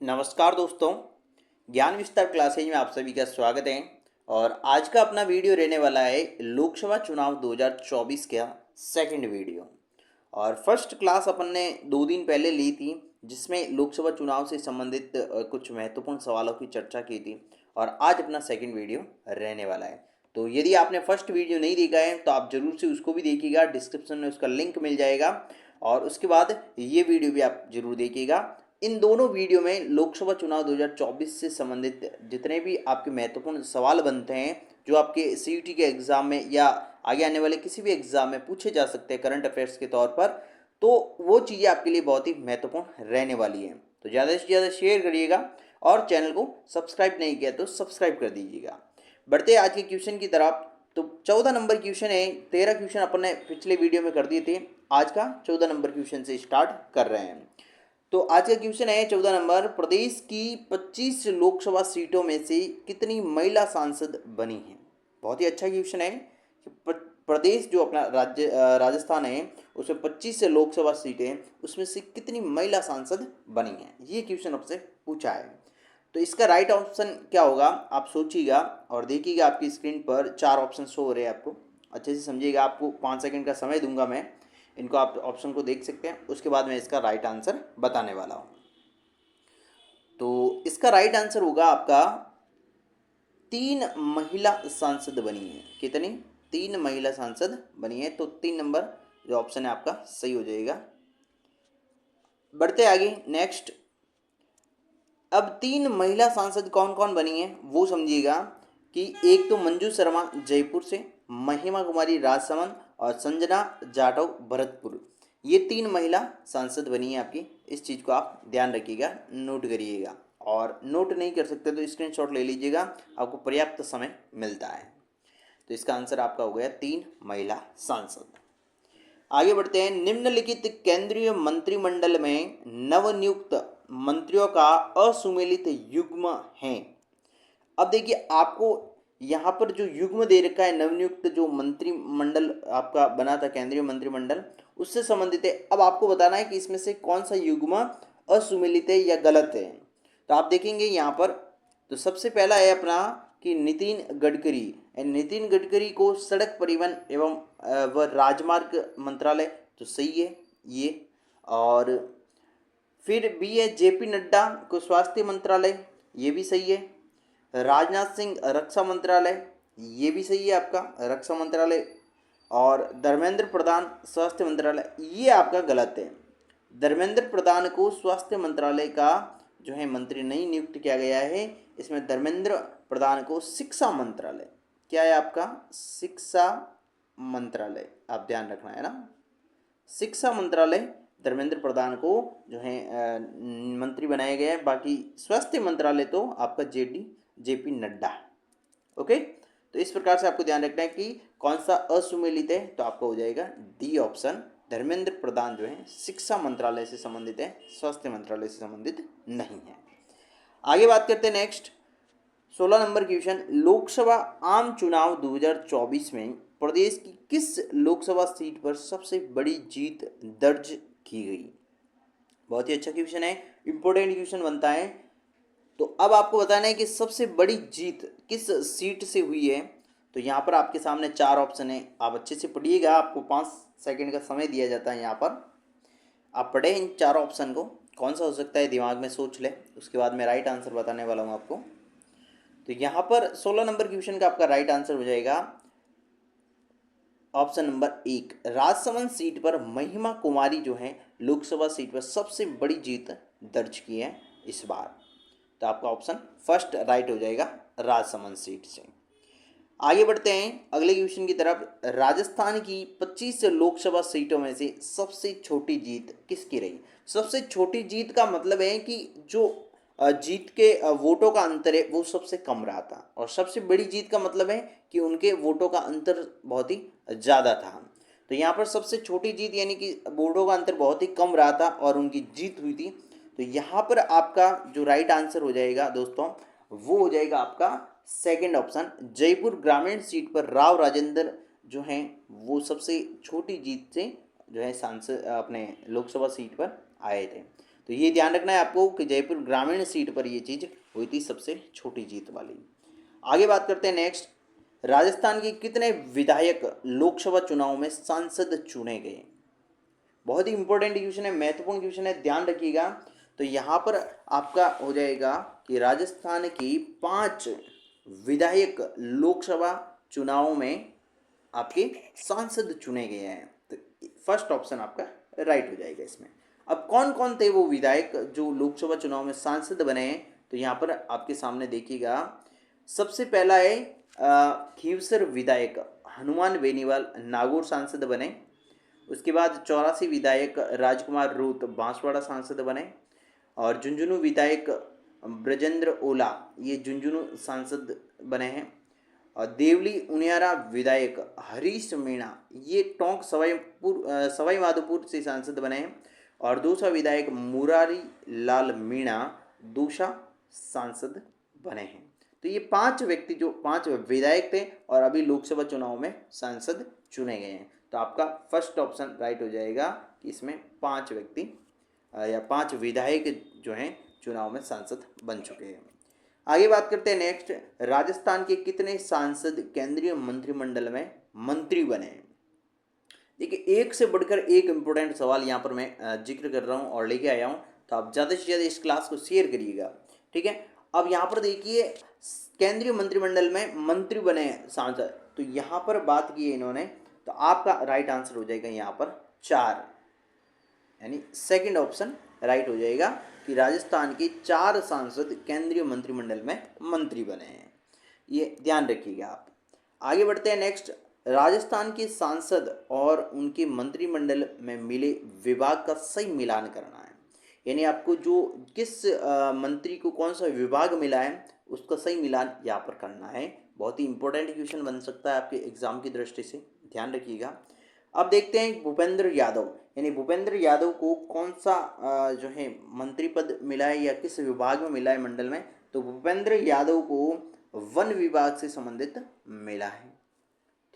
नमस्कार दोस्तों, ज्ञान विस्तार क्लासेज में आप सभी का स्वागत है। और आज का अपना वीडियो रहने वाला है लोकसभा चुनाव 2024 का सेकंड वीडियो। और फर्स्ट क्लास अपन ने 2 दिन पहले ली थी, जिसमें लोकसभा चुनाव से संबंधित कुछ महत्वपूर्ण सवालों की चर्चा की थी। और आज अपना सेकंड वीडियो रहने वाला है। तो यदि आपने फर्स्ट वीडियो नहीं देखा है तो आप जरूर से उसको भी देखिएगा, डिस्क्रिप्शन में उसका लिंक मिल जाएगा। और उसके बाद ये वीडियो भी आप जरूर देखिएगा। इन दोनों वीडियो में लोकसभा चुनाव 2024 से संबंधित जितने भी आपके महत्वपूर्ण सवाल बनते हैं, जो आपके सीयूटी के एग्ज़ाम में या आगे आने वाले किसी भी एग्ज़ाम में पूछे जा सकते हैं करंट अफेयर्स के तौर पर, तो वो चीज़ें आपके लिए बहुत ही महत्वपूर्ण रहने वाली हैं। तो ज़्यादा से ज़्यादा शेयर करिएगा और चैनल को सब्सक्राइब नहीं किया तो सब्सक्राइब कर दीजिएगा। बढ़ते आज के क्वेश्चन की तरफ। तो 14 नंबर क्वेश्चन है। 13 क्वेश्चन अपन ने पिछले वीडियो में कर दिए थे। आज का 14 नंबर क्वेश्चन से स्टार्ट कर रहे हैं। तो आज का क्वेश्चन है 14 नंबर, प्रदेश की 25 लोकसभा सीटों में से कितनी महिला सांसद बनी हैं। बहुत ही अच्छा क्वेश्चन है कि प्रदेश जो अपना राजस्थान है, उसमें 25 लोकसभा सीटें हैं, उसमें से कितनी महिला सांसद बनी हैं, ये क्वेश्चन आपसे पूछा है। तो इसका राइट ऑप्शन क्या होगा, आप सोचिएगा और देखिएगा। आपकी स्क्रीन पर 4 ऑप्शन शो हो रहे हैं, आपको अच्छे से समझिएगा। आपको 5 सेकंड का समय दूंगा मैं, इनको आप ऑप्शन को देख सकते हैं। उसके बाद मैं इसका राइट आंसर बताने वाला हूँ। तो इसका राइट आंसर होगा आपका 3 महिला सांसद बनी है। कितनी? 3 महिला सांसद बनी है। तो 3 नंबर जो ऑप्शन है आपका सही हो जाएगा। बढ़ते आगे नेक्स्ट। अब 3 महिला सांसद कौन कौन बनी है वो समझिएगा। कि एक तो मंजू शर्मा जयपुर से, महिमा कुमारी राजसमंद और संजना जाटव भरतपुर, ये 3 महिला सांसद बनी है आपकी। इस चीज़ को आप ध्यान रखिएगा, नोट करिएगा। और नोट नहीं कर सकते तो स्क्रीनशॉट ले लीजिएगा, आपको पर्याप्त समय मिलता है। तो इसका आंसर आपका हो गया 3 महिला सांसद। आगे बढ़ते हैं। निम्नलिखित केंद्रीय मंत्रिमंडल में नवनियुक्त मंत्रियों का असुमेलित युग्म है। अब देखिए, आपको यहाँ पर जो युग्म दे रखा है, नवनियुक्त जो मंत्रिमंडल आपका बना था, केंद्रीय मंत्रिमंडल, उससे संबंधित है। अब आपको बताना है कि इसमें से कौन सा युग्म असुमेलित है या गलत है। तो आप देखेंगे यहाँ पर, तो सबसे पहला है अपना कि नितिन गडकरी। नितिन गडकरी को सड़क परिवहन एवं व राजमार्ग मंत्रालय, तो सही है ये। और फिर बी है जेपी नड्डा को स्वास्थ्य मंत्रालय, ये भी सही है। राजनाथ सिंह रक्षा मंत्रालय, ये भी सही है आपका, रक्षा मंत्रालय। और धर्मेंद्र प्रधान स्वास्थ्य मंत्रालय, ये आपका गलत है। धर्मेंद्र प्रधान को स्वास्थ्य मंत्रालय का जो है मंत्री नहीं नियुक्त किया गया है। इसमें धर्मेंद्र प्रधान को शिक्षा मंत्रालय, क्या है आपका, शिक्षा मंत्रालय, आप ध्यान रखना है ना, शिक्षा मंत्रालय धर्मेंद्र प्रधान को जो है मंत्री बनाया गया है। बाकी स्वास्थ्य मंत्रालय तो आपका जेपी नड्डा। ओके, तो इस प्रकार से आपको ध्यान रखना है कि कौन सा असुमेलित है। तो आपका हो जाएगा डी ऑप्शन, धर्मेंद्र प्रधान जो है शिक्षा मंत्रालय से संबंधित है, स्वास्थ्य मंत्रालय से संबंधित नहीं है। आगे बात करते हैं नेक्स्ट। 16 नंबर क्वेश्चन, लोकसभा आम चुनाव 2024 में प्रदेश की किस लोकसभा सीट पर सबसे बड़ी जीत दर्ज की गई। बहुत ही अच्छा क्वेश्चन है, इंपॉर्टेंट क्वेश्चन बनता है। तो अब आपको बताना है कि सबसे बड़ी जीत किस सीट से हुई है। तो यहाँ पर आपके सामने 4 ऑप्शन है, आप अच्छे से पढ़िएगा। आपको 5 सेकंड का समय दिया जाता है यहाँ पर, आप पढ़े इन 4 ऑप्शन को, कौन सा हो सकता है दिमाग में सोच ले। उसके बाद मैं राइट आंसर बताने वाला हूँ आपको। तो यहाँ पर 16 नंबर क्वेश्चन का आपका राइट आंसर हो जाएगा ऑप्शन नंबर 1, राजसमंद सीट पर महिमा कुमारी जो है लोकसभा सीट पर सबसे बड़ी जीत दर्ज की है इस बार। तो आपका ऑप्शन फर्स्ट राइट हो जाएगा, राजसमंद सीट से। आगे बढ़ते हैं अगले क्वेश्चन की तरफ। राजस्थान की 25 लोकसभा सीटों में से सबसे छोटी जीत किसकी रही। सबसे छोटी जीत का मतलब है कि जो जीत के वोटों का अंतर है वो सबसे कम रहा था। और सबसे बड़ी जीत का मतलब है कि उनके वोटों का अंतर बहुत ही ज़्यादा था। तो यहाँ पर सबसे छोटी जीत यानी कि वोटों का अंतर बहुत ही कम रहा था और उनकी जीत हुई थी। तो यहाँ पर आपका जो राइट आंसर हो जाएगा दोस्तों, वो हो जाएगा आपका सेकंड ऑप्शन, जयपुर ग्रामीण सीट पर राव राजेंद्र जो हैं वो सबसे छोटी जीत से जो है सांसद अपने लोकसभा सीट पर आए थे। तो तो ये ध्यान रखना है आपको कि जयपुर ग्रामीण सीट पर ये चीज़ हुई थी, सबसे छोटी जीत वाली। आगे बात करते हैं नेक्स्ट, राजस्थान के कितने विधायक लोकसभा चुनाव में सांसद चुने गए? बहुत ही इंपॉर्टेंट क्वेश्चन है, महत्वपूर्ण क्वेश्चन है, ध्यान रखिएगा। तो यहाँ पर आपका हो जाएगा कि राजस्थान की 5 विधायक लोकसभा चुनाव में आपके सांसद चुने गए हैं। तो फर्स्ट ऑप्शन आपका राइट हो जाएगा इसमें। अब कौन कौन थे वो विधायक जो लोकसभा चुनाव में सांसद बने हैं? तो यहाँ पर आपके सामने देखिएगा, सबसे पहला है खीवसर विधायक हनुमान बेनीवाल नागौर सांसद बने। उसके बाद 84 विधायक राजकुमार रूत बांसवाड़ा सांसद बने। और झुंझुनू विधायक ब्रजेंद्र ओला ये झुंझुनू सांसद बने हैं। और देवली उनियारा विधायक हरीश मीणा ये टोंक सवाई माधोपुर से सांसद बने हैं। और दूसरा विधायक मुरारी लाल मीणा दूसरा सांसद बने हैं। तो ये 5 व्यक्ति जो 5 विधायक थे और अभी लोकसभा चुनाव में सांसद चुने गए हैं। तो आपका फर्स्ट ऑप्शन राइट हो जाएगा कि इसमें 5 व्यक्ति या 5 विधायक जो हैं चुनाव में सांसद बन चुके हैं। आगे बात करते हैं नेक्स्ट, राजस्थान के कितने सांसद केंद्रीय मंत्रिमंडल में मंत्री बने हैं? देखिए, एक से बढ़कर एक इम्पोर्टेंट सवाल यहाँ पर मैं जिक्र कर रहा हूँ और लेके आया हूँ, तो आप ज़्यादा से ज़्यादा इस क्लास को शेयर करिएगा, ठीक है। अब यहाँ पर देखिए, केंद्रीय मंत्रिमंडल में मंत्री बने सांसद, तो यहाँ पर बात की है इन्होंने, तो आपका राइट आंसर हो जाएगा यहाँ पर 4, यानी सेकंड ऑप्शन राइट हो जाएगा कि राजस्थान के 4 सांसद केंद्रीय मंत्रिमंडल में मंत्री बने हैं। ये ध्यान रखिएगा आप। आगे बढ़ते हैं नेक्स्ट, राजस्थान के सांसद और उनके मंत्रिमंडल में मिले विभाग का सही मिलान करना है, यानी आपको जो किस मंत्री को कौन सा विभाग मिला है उसका सही मिलान यहाँ पर करना है। बहुत ही इंपॉर्टेंट क्वेश्चन बन सकता है आपके एग्जाम की दृष्टि से, ध्यान रखिएगा। अब देखते हैं भूपेंद्र यादव, यानी भूपेंद्र यादव को कौन सा जो है मंत्री पद मिला है या किस विभाग में मिला है मंडल में? तो भूपेंद्र यादव को वन विभाग से संबंधित मिला है,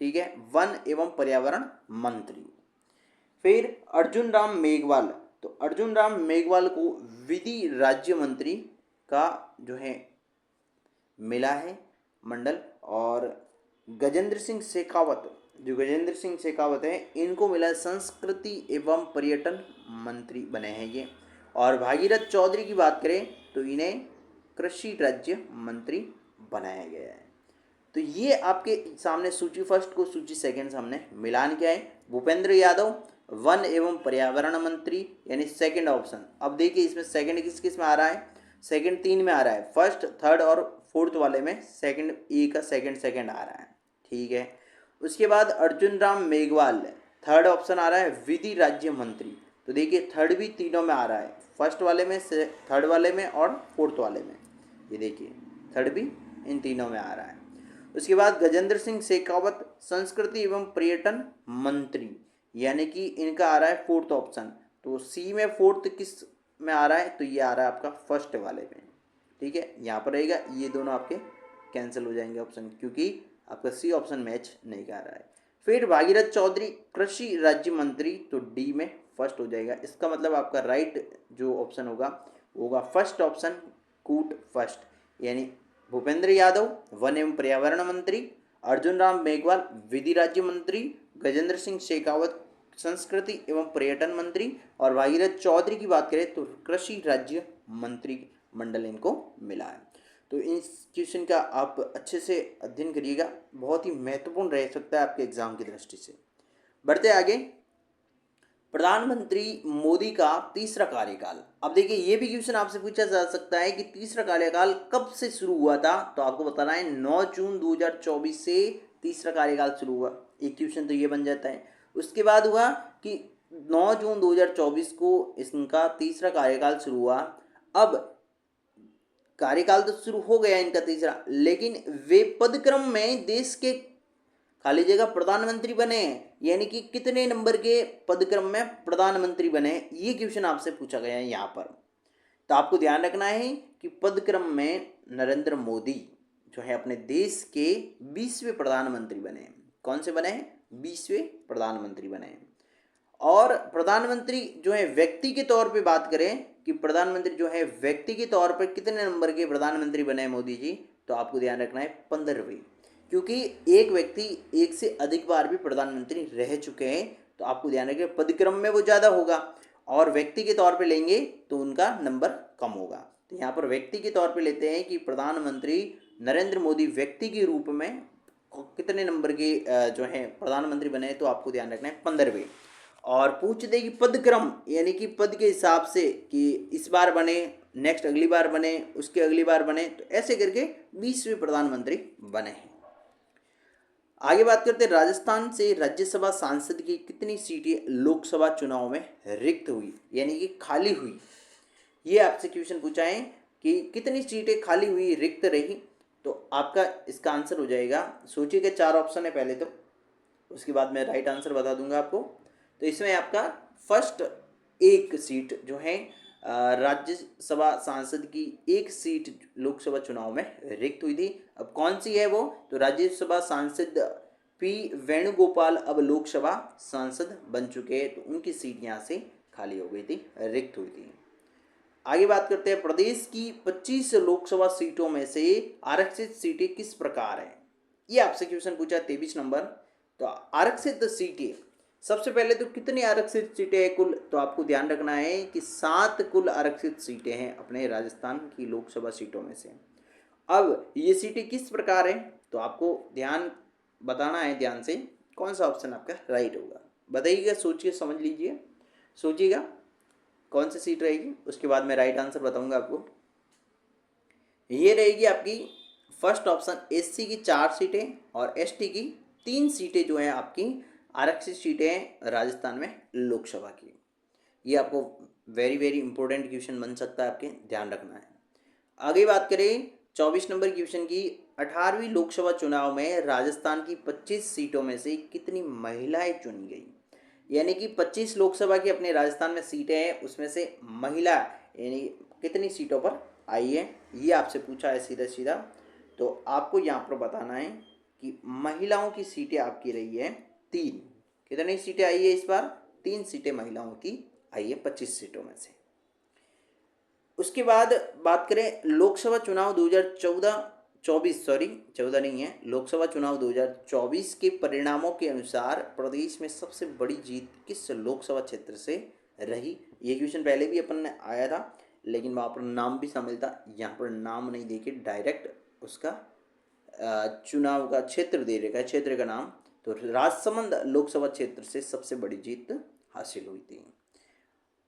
ठीक है, वन एवं पर्यावरण मंत्री। फिर अर्जुन राम मेघवाल, तो अर्जुन राम मेघवाल को विधि राज्य मंत्री का जो है मिला है मंडल। और गजेंद्र सिंह शेखावत, जो गजेंद्र सिंह शेखावत है, इनको मिला संस्कृति एवं पर्यटन मंत्री बने हैं ये। और भागीरथ चौधरी की बात करें तो इन्हें कृषि राज्य मंत्री बनाया गया है। तो ये आपके सामने सूची फर्स्ट को सूची सेकंड सामने मिलान क्या है, भूपेंद्र यादव वन एवं पर्यावरण मंत्री, यानी सेकंड ऑप्शन। अब देखिए इसमें सेकंड किस किस में आ रहा है, सेकंड 3 में आ रहा है, फर्स्ट थर्ड और फोर्थ वाले में सेकंड ए का सेकंड आ रहा है, ठीक है। उसके बाद अर्जुन राम मेघवाल थर्ड ऑप्शन आ रहा है विधि राज्य मंत्री, तो देखिए थर्ड भी तीनों में आ रहा है, फर्स्ट वाले में, थर्ड वाले में और फोर्थ वाले में, ये देखिए थर्ड भी इन तीनों में आ रहा है। उसके बाद गजेंद्र सिंह शेखावत संस्कृति एवं पर्यटन मंत्री, यानी कि इनका आ रहा है फोर्थ ऑप्शन, तो सी में फोर्थ किस में आ रहा है, तो ये आ रहा है आपका फर्स्ट वाले में, ठीक है, यहाँ पर रहेगा। ये दोनों आपके कैंसिल हो जाएंगे ऑप्शन, क्योंकि आपका सी ऑप्शन मैच नहीं कर रहा है। फिर भागीरथ चौधरी कृषि राज्य मंत्री, तो डी में फर्स्ट हो जाएगा। इसका मतलब आपका राइट जो ऑप्शन होगा फर्स्ट ऑप्शन कूट फर्स्ट, यानी भूपेंद्र यादव वन एवं पर्यावरण मंत्री, अर्जुन राम मेघवाल विधि राज्य मंत्री, गजेंद्र सिंह शेखावत संस्कृति एवं पर्यटन मंत्री, और भागीरथ चौधरी की बात करें तो कृषि राज्य मंत्री मंडल इनको मिला है। तो इस क्वेश्चन का आप अच्छे से अध्ययन करिएगा, बहुत ही महत्वपूर्ण रह सकता है आपके एग्जाम की दृष्टि से। बढ़ते आगे, प्रधानमंत्री मोदी का तीसरा कार्यकाल। अब देखिए ये भी क्वेश्चन आपसे पूछा जा सकता है कि तीसरा कार्यकाल कब से शुरू हुआ था, तो आपको बताना है 9 जून 2024 से तीसरा कार्यकाल शुरू हुआ। एक क्वेश्चन तो ये बन जाता है। उसके बाद हुआ कि 9 जून 2024 को इनका तीसरा कार्यकाल शुरू हुआ। अब कार्यकाल तो शुरू हो गया इनका तीसरा, लेकिन वे पदक्रम में देश के खाली जगह प्रधानमंत्री बने, यानी कि कितने नंबर के पदक्रम में प्रधानमंत्री बने, ये क्वेश्चन आपसे पूछा गया है यहाँ पर। तो आपको ध्यान रखना है कि पदक्रम में नरेंद्र मोदी जो है अपने देश के 20वें प्रधानमंत्री बने। कौन से बने? 20वें प्रधानमंत्री बने। और प्रधानमंत्री जो है व्यक्ति के तौर पे बात करें कि प्रधानमंत्री जो है व्यक्ति के तौर पर कितने नंबर के प्रधानमंत्री बने हैं मोदी जी, तो आपको ध्यान रखना है 15वें, क्योंकि एक व्यक्ति एक से अधिक बार भी प्रधानमंत्री रह चुके हैं, तो आपको ध्यान रखिए पदक्रम में वो ज़्यादा होगा, और व्यक्ति के तौर पे लेंगे तो उनका नंबर कम होगा। तो यहाँ पर व्यक्ति के तौर पे लेते हैं कि प्रधानमंत्री नरेंद्र मोदी व्यक्ति के रूप में कितने नंबर के जो है प्रधानमंत्री बने, तो आपको ध्यान रखना है 15वें। और पूछ दे कि पद क्रम यानी कि पद के हिसाब से कि इस बार बने, नेक्स्ट अगली बार बने, उसके अगली बार बने, तो ऐसे करके 20वें प्रधानमंत्री बने हैं। आगे बात करते हैं राजस्थान से राज्यसभा सांसद की कितनी सीटें लोकसभा चुनाव में रिक्त हुई यानी कि खाली हुई। ये आपसे क्वेश्चन पूछा है कि कितनी सीटें खाली हुई, रिक्त रही, तो आपका इसका आंसर हो जाएगा, सोचिएगा 4 ऑप्शन है पहले तो, उसके बाद मैं राइट आंसर बता दूंगा आपको। तो इसमें आपका फर्स्ट एक सीट जो है राज्यसभा सांसद की एक सीट लोकसभा चुनाव में रिक्त हुई थी। अब कौन सी है वो, तो राज्यसभा सांसद पी वेणुगोपाल अब लोकसभा सांसद बन चुके हैं, तो उनकी सीट यहाँ से खाली हो गई थी, रिक्त हुई थी। आगे बात करते हैं प्रदेश की 25 लोकसभा सीटों में से आरक्षित सीटें किस प्रकार है। ये आपसे क्वेश्चन पूछा 23 नंबर। तो आरक्षित सीटें सबसे पहले तो कितनी आरक्षित सीटें हैं कुल, तो आपको ध्यान रखना है कि 7 कुल आरक्षित सीटें हैं अपने राजस्थान की लोकसभा सीटों में से। अब ये सीटें किस प्रकार हैं, तो आपको ध्यान बताना है, ध्यान से कौन सा ऑप्शन आपका राइट होगा बताइएगा, सोचिए, समझ लीजिए, सोचिएगा कौन सी सीट रहेगी, उसके बाद मैं राइट आंसर बताऊंगा आपको। ये रहेगी आपकी फर्स्ट ऑप्शन एससी की 4 सीटें और एसटी की 3 सीटें जो हैं आपकी आरक्षित सीटें हैं राजस्थान में लोकसभा की। ये आपको वेरी वेरी इंपॉर्टेंट क्वेश्चन बन सकता है, आपके ध्यान रखना है। आगे बात करें 24 नंबर क्वेश्चन की, 18वीं लोकसभा चुनाव में राजस्थान की 25 सीटों में से कितनी महिलाएं चुनी गई, यानी कि 25 लोकसभा की अपने राजस्थान में सीटें हैं, उसमें से महिला यानी कितनी सीटों पर आई है, ये आपसे पूछा है सीधा सीधा। तो आपको यहाँ पर बताना है कि महिलाओं की सीटें आपकी रही है 3। कितनी सीटें आई है इस बार, 3 सीटें महिलाओं की आई है 25 सीटों में से। उसके बाद बात करें लोकसभा चुनाव 14 नहीं है, लोकसभा चुनाव 2024 के परिणामों के अनुसार प्रदेश में सबसे बड़ी जीत किस लोकसभा क्षेत्र से रही। ये क्वेश्चन पहले भी अपन ने आया था, लेकिन वहाँ पर नाम भी शामिल था, यहाँ पर नाम नहीं देके डायरेक्ट उसका चुनाव का क्षेत्र दे रखा है, क्षेत्र का नाम। तो राजसमंद लोकसभा क्षेत्र से सबसे बड़ी जीत हासिल हुई थी।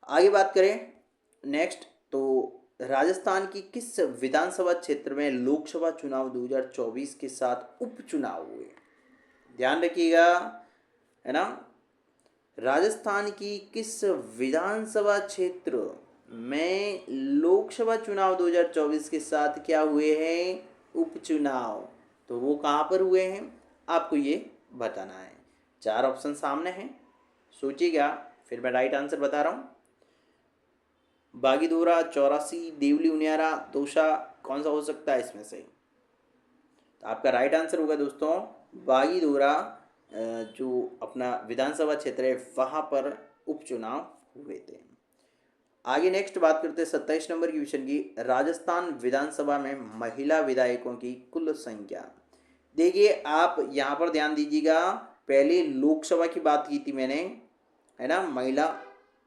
आगे बात करें नेक्स्ट, तो राजस्थान की किस विधानसभा क्षेत्र में लोकसभा चुनाव 2024 के साथ उपचुनाव हुए, ध्यान रखिएगा, है ना। राजस्थान की किस विधानसभा क्षेत्र में लोकसभा चुनाव 2024 के साथ क्या हुए हैं, उपचुनाव, तो वो कहाँ पर हुए हैं आपको ये बताना है। 4 ऑप्शन सामने हैं, सोचिएगा, फिर मैं राइट आंसर बता रहा हूँ। बागीदोरा, चौरासी, देवली उनियारा, तोशा, कौन सा हो सकता है इसमें से, तो आपका राइट आंसर होगा दोस्तों बागीदोरा, जो अपना विधानसभा क्षेत्र है वहाँ पर उपचुनाव हुए थे। आगे नेक्स्ट बात करते हैं 27 नंबर की क्वेश्चन की, राजस्थान विधानसभा में महिला विधायकों की कुल संख्या। देखिए आप यहाँ पर ध्यान दीजिएगा, पहले लोकसभा की बात की थी मैंने, है ना,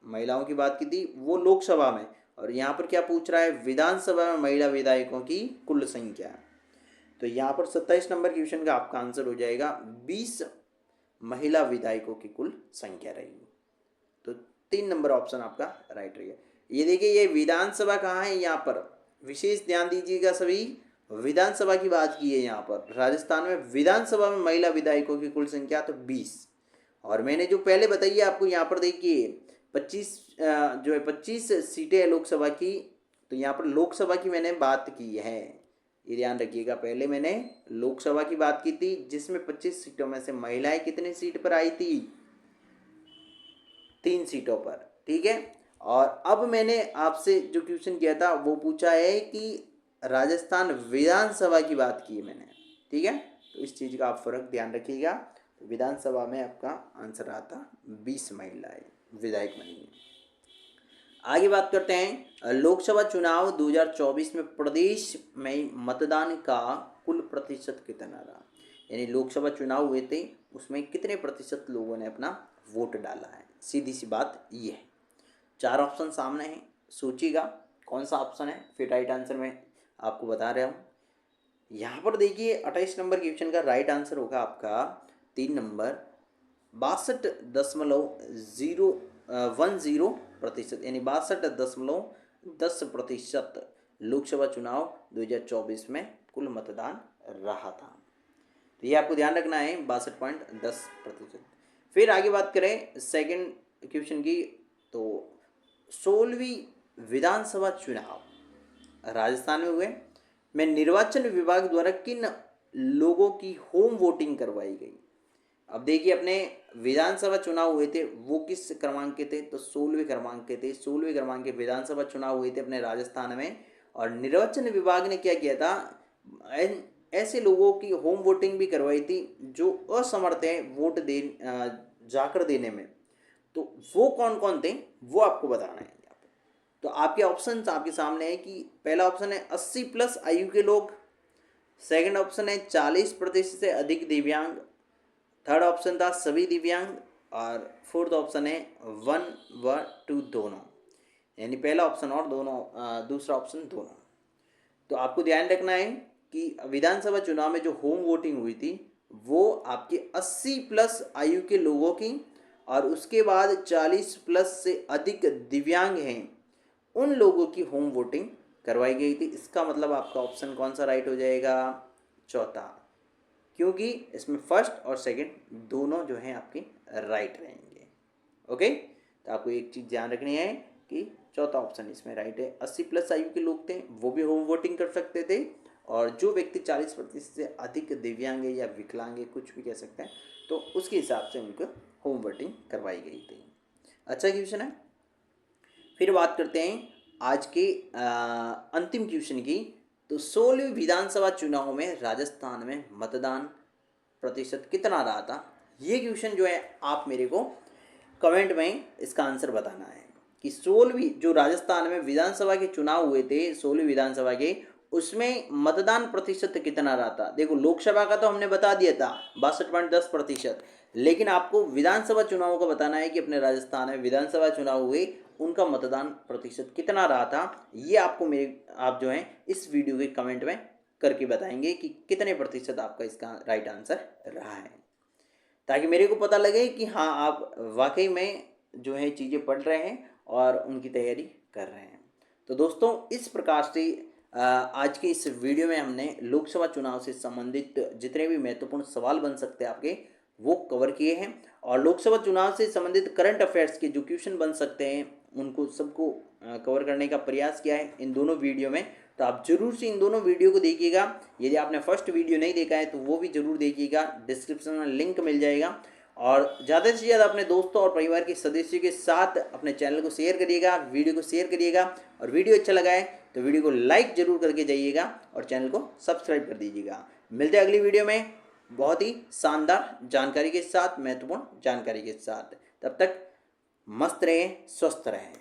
महिलाओं की बात की थी वो लोकसभा में, और यहाँ पर क्या पूछ रहा है, विधानसभा में महिला विधायकों की कुल संख्या। तो यहाँ पर 27 नंबर क्वेश्चन का आपका आंसर हो जाएगा 20 महिला विधायकों की कुल संख्या रहेगी। तो 3 नंबर ऑप्शन आपका राइट रहेगा। ये देखिए ये विधानसभा कहाँ है, यहाँ पर विशेष ध्यान दीजिएगा सभी, विधानसभा की बात की है यहाँ पर, राजस्थान में विधानसभा में महिला विधायकों की कुल संख्या तो 20। और मैंने जो पहले बताई है आपको यहाँ पर देखिए 25 जो है 25 सीटें हैं लोकसभा की, तो यहाँ पर लोकसभा की मैंने बात की है, ये ध्यान रखिएगा, पहले मैंने लोकसभा की बात की थी जिसमें 25 सीटों में से महिलाएं कितनी सीट पर आई थी, 3 सीटों पर, ठीक है। और अब मैंने आपसे जो क्वेश्चन किया था वो पूछा है कि राजस्थान विधानसभा की बात की है मैंने, ठीक है, तो इस चीज़ का आप फर्क ध्यान रखिएगा। तो विधानसभा में आपका आंसर आता 20 महिलाएं विधायक बनी है। आगे बात करते हैं लोकसभा चुनाव 2024 में प्रदेश में मतदान का कुल प्रतिशत कितना रहा। यानी लोकसभा चुनाव हुए थे, उसमें कितने प्रतिशत लोगों ने अपना वोट डाला है। सीधी सी बात ये है। 4 ऑप्शन सामने हैं, सोचिएगा कौन सा ऑप्शन है, फिर राइट आंसर मैं आपको बता रहा हूँ। यहाँ पर देखिए 28 नंबर क्वेश्चन का राइट आंसर होगा आपका 3 नंबर 62.10%, यानी 62.10% लोकसभा चुनाव 2024 में कुल मतदान रहा था। तो ये आपको ध्यान रखना है, 62.10%। फिर आगे बात करें सेकंड क्वेश्चन की, तो 16वीं विधानसभा चुनाव राजस्थान में हुए में निर्वाचन विभाग द्वारा किन लोगों की होम वोटिंग करवाई गई। अब देखिए अपने विधानसभा चुनाव हुए थे वो किस क्रमांक के थे, तो 16वें क्रमांक के थे। 16वें क्रमांक के विधानसभा चुनाव हुए थे अपने राजस्थान में, और निर्वाचन विभाग ने क्या किया था, ऐसे लोगों की होम वोटिंग भी करवाई थी जो असमर्थ हैं वोट दे जाकर देने में। तो वो कौन कौन थे वो आपको बताना है यहाँ पे। तो आपके ऑप्शन आपके सामने है कि पहला ऑप्शन है 80+ आयु के लोग, सेकंड ऑप्शन है 40% से अधिक दिव्यांग, थर्ड ऑप्शन था सभी दिव्यांग, और फोर्थ ऑप्शन है 1 व 2 दोनों, यानी पहला ऑप्शन और दोनों दूसरा ऑप्शन दोनों। तो आपको ध्यान रखना है कि विधानसभा चुनाव में जो होम वोटिंग हुई थी वो आपके 80+ आयु के लोगों की, और उसके बाद 40+ से अधिक दिव्यांग हैं उन लोगों की होम वोटिंग करवाई गई थी। इसका मतलब आपका ऑप्शन कौन सा राइट हो जाएगा, चौथा, क्योंकि इसमें फर्स्ट और सेकंड दोनों जो हैं आपके राइट रहेंगे। ओके, तो आपको एक चीज़ ध्यान रखनी है कि चौथा ऑप्शन इसमें राइट है। 80+ आयु के लोग थे वो भी होम वोटिंग कर सकते थे, और जो व्यक्ति 40% से अधिक दिव्यांग या विकलांग कुछ भी कह सकते हैं, तो उसके हिसाब से उनको होम वोटिंग करवाई गई थी। अच्छा क्वेश्चन है। फिर बात करते हैं आज के अंतिम क्वेश्चन की। तो 16वीं विधानसभा चुनाव में राजस्थान में मतदान प्रतिशत कितना रहा था। ये क्वेश्चन जो है आप मेरे को कमेंट में इसका आंसर बताना है कि 16वीं जो राजस्थान में विधानसभा के चुनाव हुए थे 16वीं विधानसभा के, उसमें मतदान प्रतिशत कितना रहा था। देखो लोकसभा का तो हमने बता दिया था 62.10%, लेकिन आपको विधानसभा चुनाव का बताना है कि अपने राजस्थान में विधानसभा चुनाव हुए उनका मतदान प्रतिशत कितना रहा था। ये आपको आप जो है इस वीडियो के कमेंट में करके बताएंगे कि कितने प्रतिशत आपका इसका राइट आंसर रहा है, ताकि मेरे को पता लगे कि हाँ आप वाकई में जो है चीज़ें पढ़ रहे हैं और उनकी तैयारी कर रहे हैं। तो दोस्तों इस प्रकार से आज के इस वीडियो में हमने लोकसभा चुनाव से संबंधित जितने भी महत्वपूर्ण सवाल बन सकते हैं आपके वो कवर किए हैं, और लोकसभा चुनाव से संबंधित करंट अफेयर्स के जो क्वेश्चन बन सकते हैं उनको सबको कवर करने का प्रयास किया है इन दोनों वीडियो में। तो आप जरूर से इन दोनों वीडियो को देखिएगा। यदि आपने फर्स्ट वीडियो नहीं देखा है तो वो भी जरूर देखिएगा, डिस्क्रिप्शन में लिंक मिल जाएगा। और ज़्यादा से ज़्यादा अपने दोस्तों और परिवार के सदस्यों के साथ अपने चैनल को शेयर करिएगा, वीडियो को शेयर करिएगा, और वीडियो अच्छा लगा है तो वीडियो को लाइक जरूर करके जाइएगा और चैनल को सब्सक्राइब कर दीजिएगा। मिलते हैं अगली वीडियो में बहुत ही शानदार जानकारी के साथ, महत्वपूर्ण जानकारी के साथ। तब तक मस्त रहें, स्वस्थ रहें।